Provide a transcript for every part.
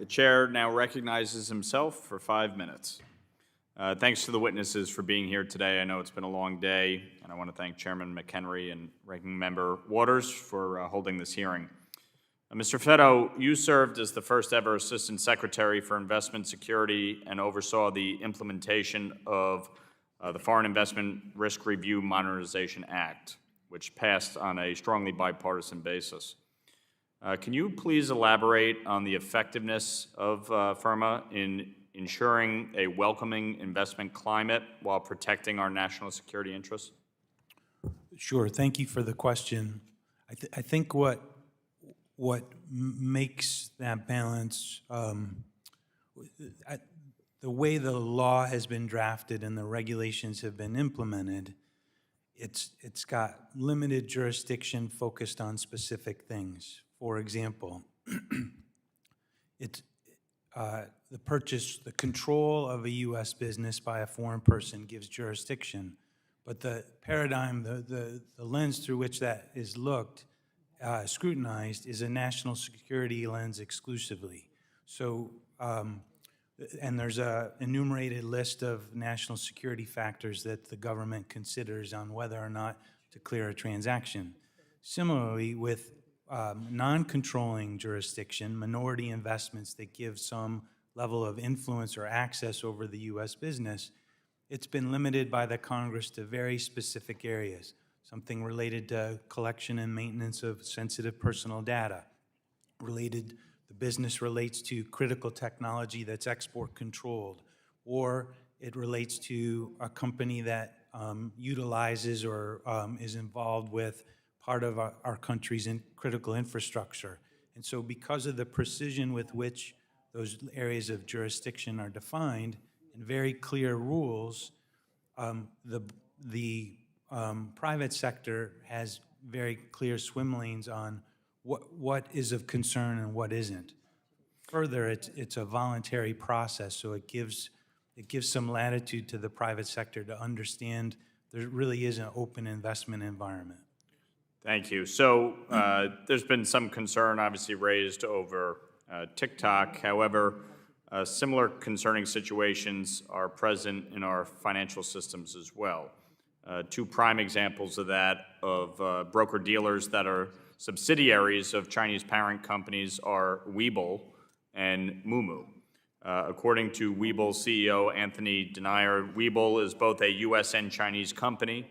The chair now recognizes himself for 5 minutes. Thanks to the witnesses for being here today. I know it's been a long day, and I want to thank Chairman McHenry and Ranking Member Waters for holding this hearing. Mr. Fetto, you served as the first ever Assistant Secretary for Investment Security and oversaw the implementation of the Foreign Investment Risk Review Modernization Act, which passed on a strongly bipartisan basis. Can you please elaborate on the effectiveness of FIRRMA in ensuring a welcoming investment climate while protecting our national security interests? Sure. Thank you for the question. I think what makes that balance, the way the law has been drafted and the regulations have been implemented, it's got limited jurisdiction focused on specific things. For example, the control of a U.S. business by a foreign person gives jurisdiction, but the paradigm, the lens through which that is scrutinized is a national security lens exclusively. So, and there's a enumerated list of national security factors that the government considers on whether or not to clear a transaction. Similarly, with non-controlling jurisdiction, minority investments that give some level of influence or access over the U.S. business, it's been limited by the Congress to very specific areas, something related to collection and maintenance of sensitive personal data, the business relates to critical technology that's export controlled, or it relates to a company that utilizes or is involved with part of our country's critical infrastructure. And so because of the precision with which those areas of jurisdiction are defined in very clear rules, the private sector has very clear swim lanes on what is of concern and what isn't. Further, it's a voluntary process, so it gives some latitude to the private sector to understand there really is an open investment environment. Thank you. So there's been some concern obviously raised over TikTok. However, similar concerning situations are present in our financial systems as well. Two prime examples of that, of broker-dealers that are subsidiaries of Chinese parent companies, are Webull and Moomoo. According to Webull CEO Anthony Denier, Webull is both a U.S. and Chinese company.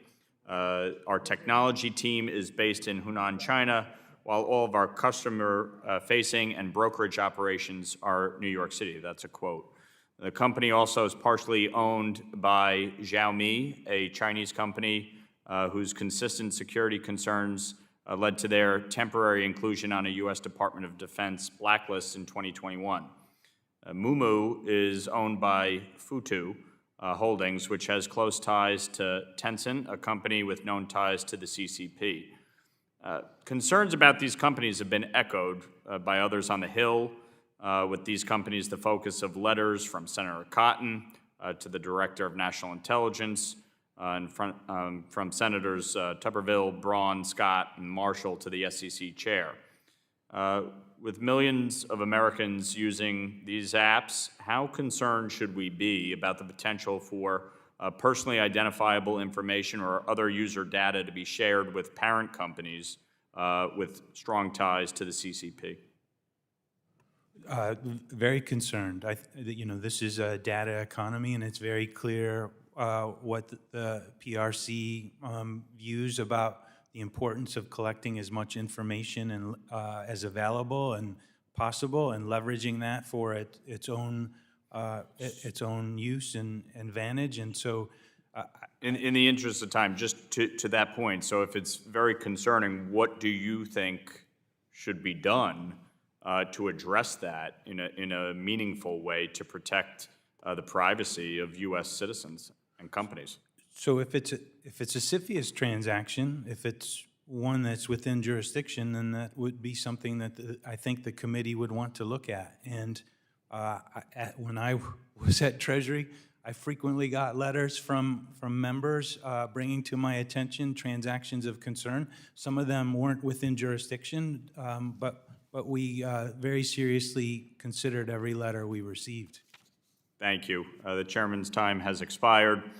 Our technology team is based in Hunan, China, while all of our customer-facing and brokerage operations are New York City. That's a quote. The company also is partially owned by Xiaomi, a Chinese company whose consistent security concerns led to their temporary inclusion on a U.S. Department of Defense blacklist in 2021. Moomoo is owned by Futu Holdings, which has close ties to Tencent, a company with known ties to the CCP. Concerns about these companies have been echoed by others on the Hill, with these companies the focus of letters from Senator Cotton to the Director of National Intelligence, and from Senators Tuberville, Braun, Scott, and Marshall to the SEC chair. With millions of Americans using these apps, how concerned should we be about the potential for personally identifiable information or other user data to be shared with parent companies with strong ties to the CCP? Very concerned. This is a data economy, and it's very clear what the PRC views about the importance of collecting as much information and as available and possible, and leveraging that for its own use and advantage. And so, in the interest of time, just to that point, so if it's very concerning, what do you think should be done to address that in a meaningful way to protect the privacy of U.S. citizens and companies? So if it's a CFIUS transaction, if it's one that's within jurisdiction, then that would be something that I think the committee would want to look at. And when I was at Treasury, I frequently got letters from members bringing to my attention transactions of concern. Some of them weren't within jurisdiction, but but we very seriously considered every letter we received. Thank you. The chairman's time has expired.